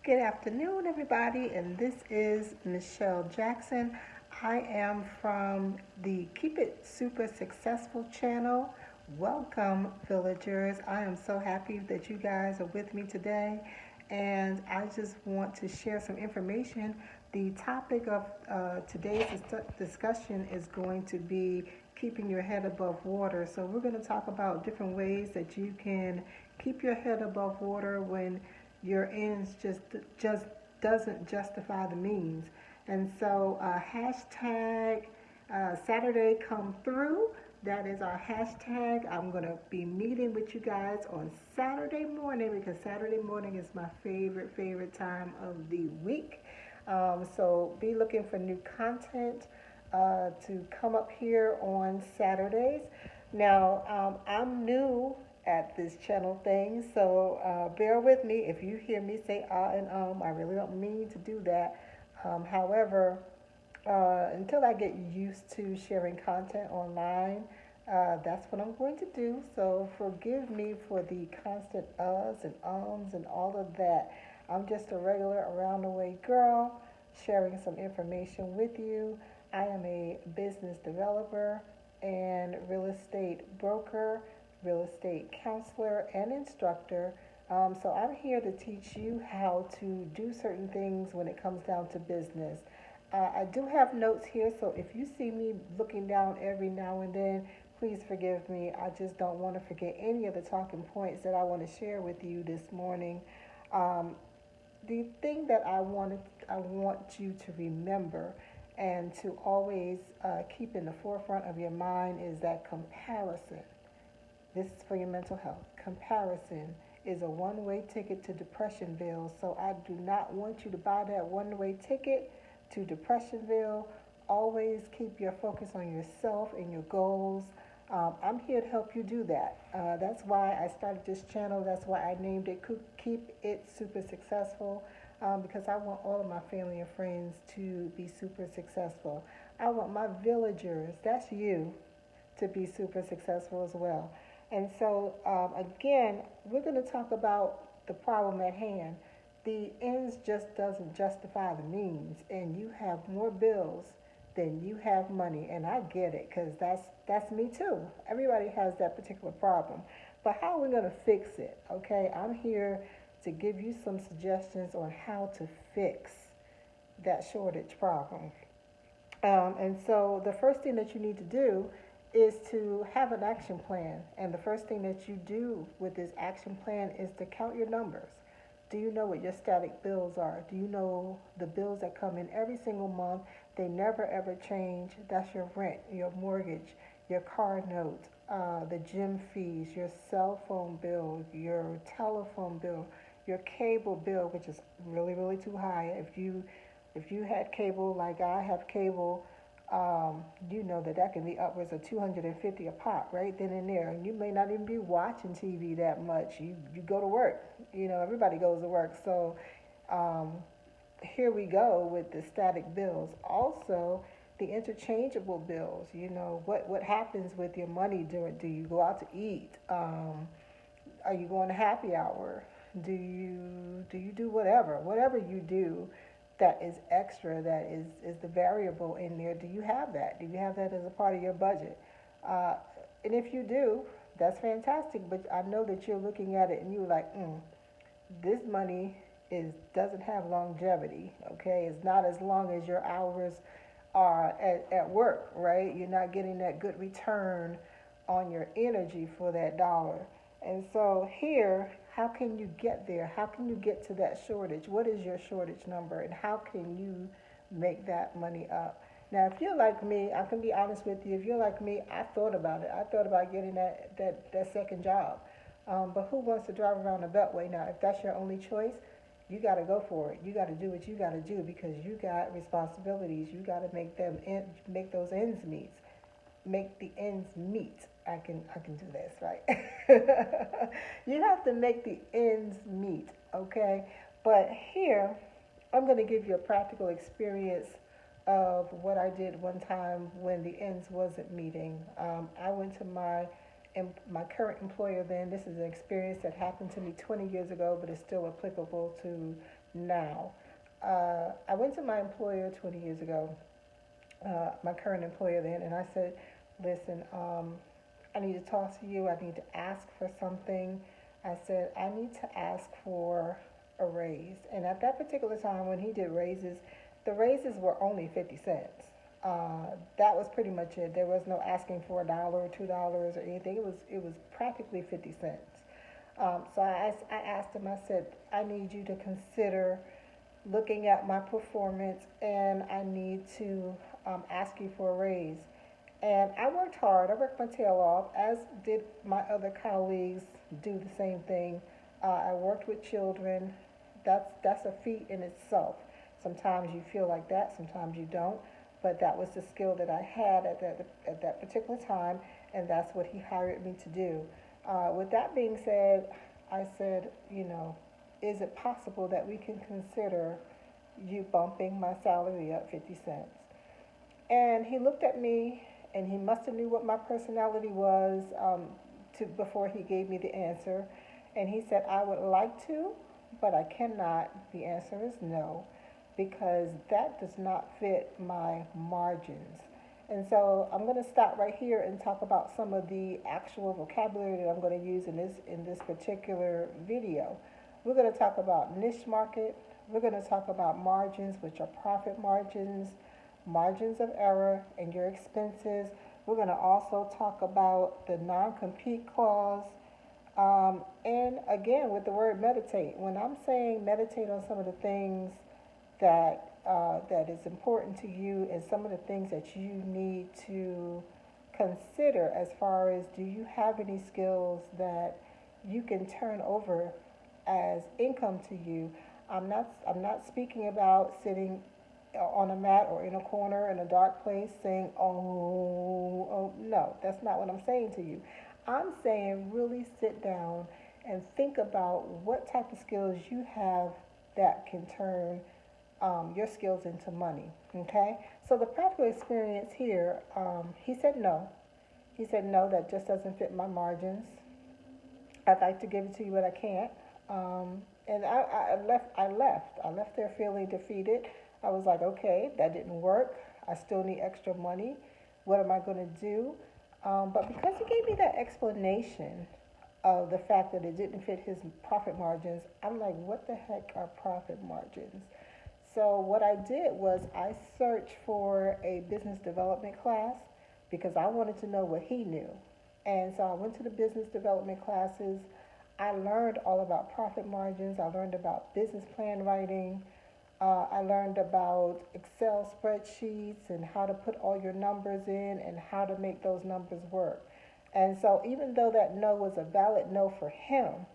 Good afternoon, everybody, and this is Michelle Jackson. I am from the Keep It Super Successful channel. Welcome, villagers. I am so happy that you guys are with me today, and I just want to share some information. The topic of today's discussion is going to be keeping your head above water. So, we're going to talk about different ways that you can keep your head above water when your ends just doesn't justify the means. And so hashtag Saturday come through. That is our hashtag. I'm going to be meeting with you guys on Saturday morning because Saturday morning is my favorite time of the week. So be looking for new content to come up here on Saturdays. Now, I'm new at this channel thing, so bear with me if you hear me say and I really don't mean to do that. However, until I get used to sharing content online, that's what I'm going to do. So forgive me for the constant uhs and ums and all of that. I'm just a regular around the way girl sharing some information with you. I am a business developer and real estate broker, real estate counselor, and instructor. So I'm here to teach you how to do certain things when it comes down to business. I do have notes here, so if you see me looking down every now and then, please forgive me. I just don't want to forget any of the talking points that I want to share with you this morning. Um, the thing that I want you to remember and to always keep in the forefront of your mind is that comparison. This is for your mental health. Comparison is a one-way ticket to Depressionville, so I do not want you to buy that one-way ticket to Depressionville. Always keep your focus on yourself and your goals. I'm here to help you do that. That's why I started this channel. That's why I named it Keep It Super Successful, because I want all of my family and friends to be super successful. I want my villagers, that's you, to be super successful as well. And so, again, we're going to talk about the problem at hand. The ends just doesn't justify the means, and you have more bills than you have money, and I get it because that's me too. Everybody has that particular problem, but how are we going to fix it? Okay, I'm here to give you some suggestions on how to fix that shortage problem. And so the first thing that you need to do is to have an action plan. And the first thing that you do with this action plan is to count your numbers. Do you know what your static bills are? Do you know the bills that come in every single month? They never ever change. That's your rent, your mortgage, your car note, the gym fees, your cell phone bill, your telephone bill, your cable bill, which is really too high. If you had cable like I have cable, you know that can be upwards of 250 a pop right then and there. And you may not even be watching TV that much. You go to work. You know, everybody goes to work. So um, here we go with the static bills. Also, the interchangeable bills. You know, what happens with your money? Do you go out to eat? Are you going to happy hour? Do you do whatever you do that is extra, that is the variable in there? Do you have that? Do you have that as a part of your budget? Uh, and if you do, that's fantastic. But I know that you're looking at it and you're like, this money is doesn't have longevity. Okay, it's not as long as your hours are at work, right? You're not getting that good return on your energy for that dollar. And so here, how can you get there? How can you get to that shortage? What is your shortage number and how can you make that money up? Now, if you're like me, I can be honest with you. If you're like me, I thought about it. I thought about getting that second job. But who wants to drive around the beltway now? If that's your only choice, you got to go for it. You got to do what you got to do because you got responsibilities. You got to make those ends meet. Make the ends meet. I can do this, right? You have to make the ends meet, okay? But here, I'm going to give you a practical experience of what I did one time when the ends wasn't meeting. I went to my my current employer then, this is an experience that happened to me 20 years ago, but is still applicable to now. I went to my employer 20 years ago, my current employer then, and I said, listen, I need to talk to you. I need to ask for something. I said, I need to ask for a raise. And at that particular time when he did raises, the raises were only 50 cents. That was pretty much it. There was no asking for $1 or $2 or anything. It was practically 50 cents. So I asked him. I said, I need you to consider looking at my performance, and I need to ask you for a raise. And I worked hard. I worked my tail off, as did my other colleagues. Do the same thing. I worked with children. That's a feat in itself. Sometimes you feel like that, sometimes you don't. But that was the skill that I had at that particular time, and that's what he hired me to do. With that being said, I said, is it possible that we can consider you bumping my salary up 50 cents? And he looked at me, and he must have knew what my personality was before he gave me the answer. And he said, I would like to, but I cannot. The answer is no, because that does not fit my margins. And so I'm going to stop right here and talk about some of the actual vocabulary that I'm going to use in this particular video. We're going to talk about niche market. We're going to talk about margins, which are profit margins, margins of error, and your expenses. We're going to also talk about the non-compete clause. And again, with the word meditate, when I'm saying meditate on some of the things that is important to you, and some of the things that you need to consider as far as, do you have any skills that you can turn over as income to you? I'm not speaking about sitting on a mat or in a corner in a dark place saying, oh, no, that's not what I'm saying to you. I'm saying really sit down and think about what type of skills you have that can turn your skills into money. Okay? So the practical experience here, he said no. He said no, that just doesn't fit my margins. I'd like to give it to you, but I can't. And I left. I left there feeling defeated. I was like, okay, that didn't work. I still need extra money. What am I going to do? But because he gave me that explanation of the fact that it didn't fit his profit margins, I'm like, what the heck are profit margins? So what I did was I searched for a business development class because I wanted to know what he knew. And so I went to the business development classes. I learned all about profit margins. I learned about business plan writing. I learned about Excel spreadsheets and how to put all your numbers in and how to make those numbers work. And so even though that no was a valid no for him,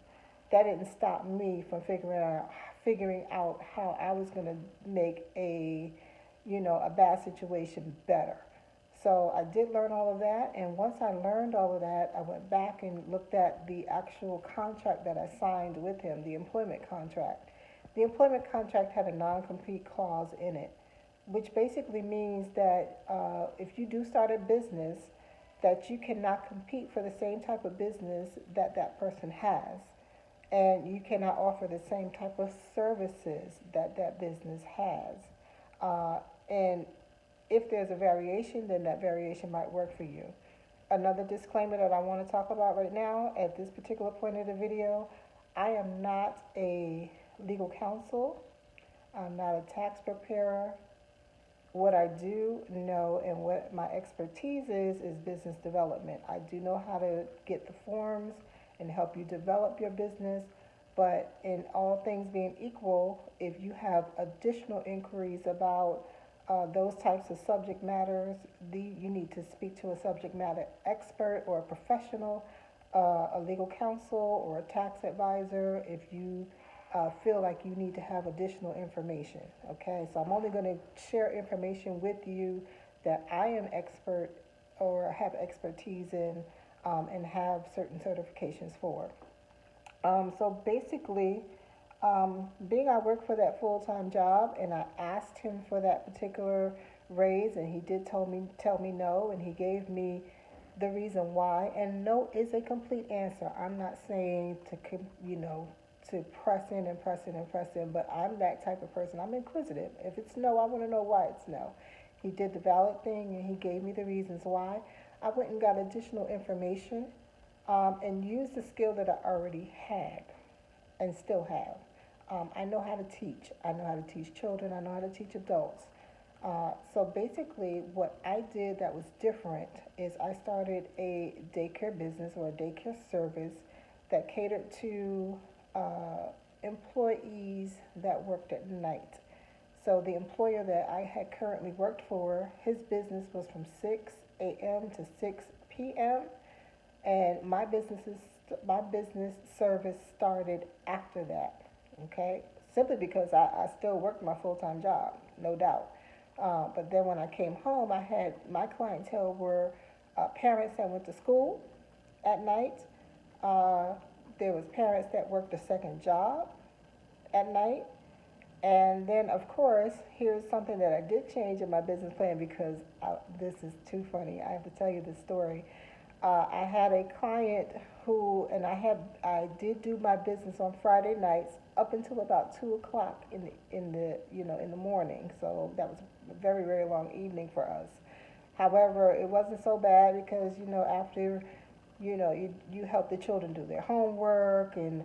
that didn't stop me from figuring out how I was going to make a bad situation better. So I did learn all of that, and once I learned all of that, I went back and looked at the actual contract that I signed with him, the employment contract. The employment contract had a non-compete clause in it, which basically means that if you do start a business, that you cannot compete for the same type of business that that person has, and you cannot offer the same type of services that that business has. And if there's a variation, then that variation might work for you. Another disclaimer that I want to talk about right now at this particular point of the video, I am not a legal counsel. I'm not a tax preparer. What I do know and what my expertise is business development. I do know how to get the forms and help you develop your business, but in all things being equal, if you have additional inquiries about those types of subject matters, you need to speak to a subject matter expert or a professional, a legal counsel or a tax advisor if you feel like you need to have additional information. Okay, so I'm only going to share information with you that I am expert or have expertise in and have certain certifications for. So basically, being I work for that full-time job, and I asked him for that particular raise, and he did tell me no, and he gave me the reason why, and no is a complete answer. I'm not saying to, to press in and press in and press in, but I'm that type of person. I'm inquisitive. If it's no, I want to know why it's no. He did the valid thing and he gave me the reasons why. I went and got additional information and used the skill that I already had and still have. I know how to teach. I know how to teach children. I know how to teach adults. So basically, what I did that was different is I started a daycare business or a daycare service that catered to employees that worked at night. So the employer that I had currently worked for, his business was from 6 a.m. to 6 p.m. and my business service started after that. Okay, simply because I still worked my full time job, no doubt. But then when I came home, I had my clientele were parents that went to school at night. Uh, there was parents that worked a second job at night. And then, of course, here's something that I did change in my business plan because this is too funny. I have to tell you this story. I had a client who, and I did do my business on Friday nights up until about 2 o'clock in the morning. So that was a very very long evening for us. However, it wasn't so bad because after you help the children do their homework and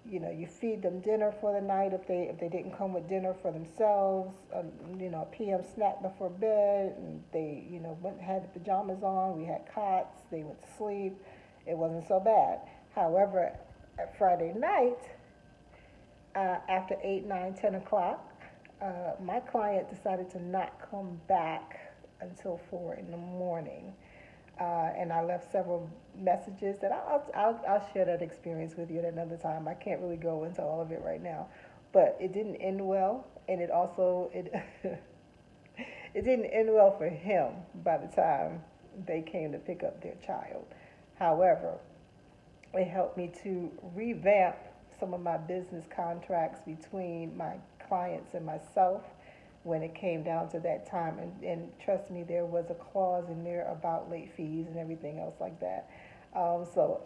you feed them dinner for the night if they didn't come with dinner for themselves, a PM snack before bed, and they went and had the pajamas on. We had cots. They went to sleep. It wasn't so bad. However, at Friday night, after 8, 9, 10 o'clock, my client decided to not come back until 4 in the morning. And I left several messages that I'll share that experience with you at another time. I can't really go into all of it right now, but it didn't end well, and it it didn't end well for him by the time they came to pick up their child. However, it helped me to revamp some of my business contracts between my clients and myself when it came down to that time. And trust me, there was a clause in there about late fees and everything else like that. So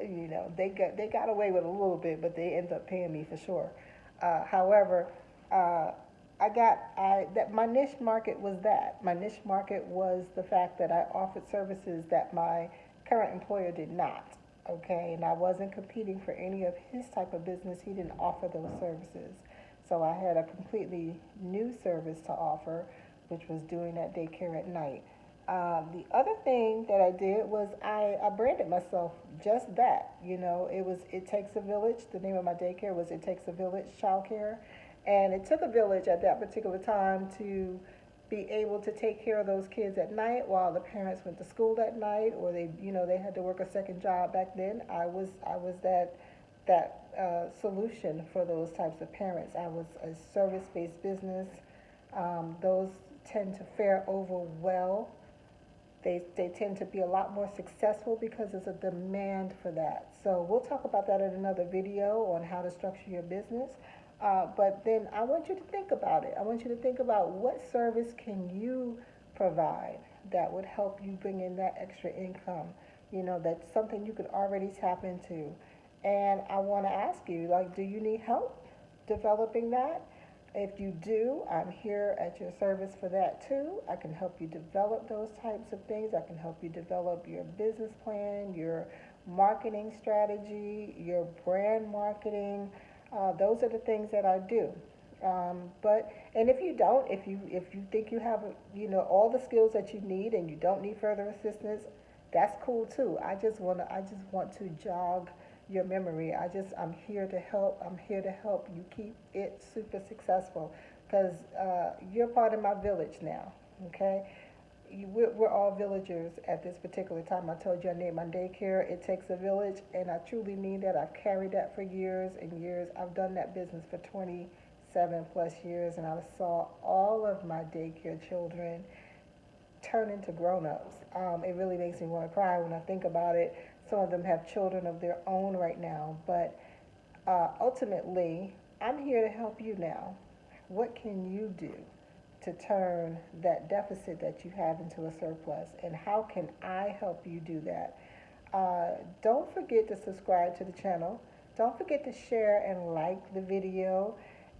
they got away with a little bit, but they ended up paying me for sure. However, that my niche market was that. My niche market was the fact that I offered services that my current employer did not. Okay, and I wasn't competing for any of his type of business. He didn't offer those services. So I had a completely new service to offer, which was doing that daycare at night. The other thing that I did was I branded myself just that. It takes a village. The name of my daycare was It Takes a Village Childcare, and it took a village at that particular time to be able to take care of those kids at night while the parents went to school that night, or they had to work a second job back then. I was that solution for those types of parents. I was a service-based business. Those tend to fare over well. They tend to be a lot more successful because there's a demand for that. So we'll talk about that in another video on how to structure your business. But then I want you to think about it. I want you to think about what service can you provide that would help you bring in that extra income. That's something you could already tap into. And I want to ask you, do you need help developing that? If you do, I'm here at your service for that too. I can help you develop those types of things. I can help you develop your business plan, your marketing strategy, your brand marketing. Those are the things that I do. And if you don't, if you think you have all the skills that you need and you don't need further assistance, that's cool too. I just want to jog your memory. I'm here to help. I'm here to help you keep it super successful because you're part of my village now. Okay, we're all villagers at this particular time. I told you I named my daycare It Takes a Village, and I truly mean that. I've carried that for years and years. I've done that business for 27 plus years, and I saw all of my daycare children turn into grown-ups. It really makes me want to cry when I think about it. Some of them have children of their own right now, but ultimately, I'm here to help you now. What can you do to turn that deficit that you have into a surplus, and how can I help you do that? Don't forget to subscribe to the channel. Don't forget to share and like the video.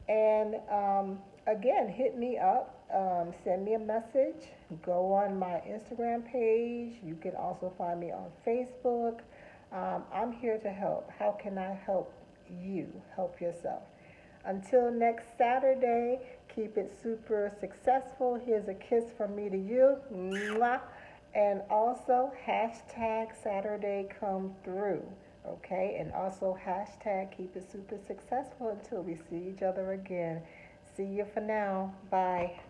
And again, hit me up. Send me a message. Go on my Instagram page. You can also find me on Facebook. I'm here to help. How can I help you? Help yourself. Until next Saturday, keep it super successful. Here's a kiss from me to you. Mwah. And also hashtag Saturday come through. Okay, and also hashtag keep it super successful until we see each other again. See you for now. Bye.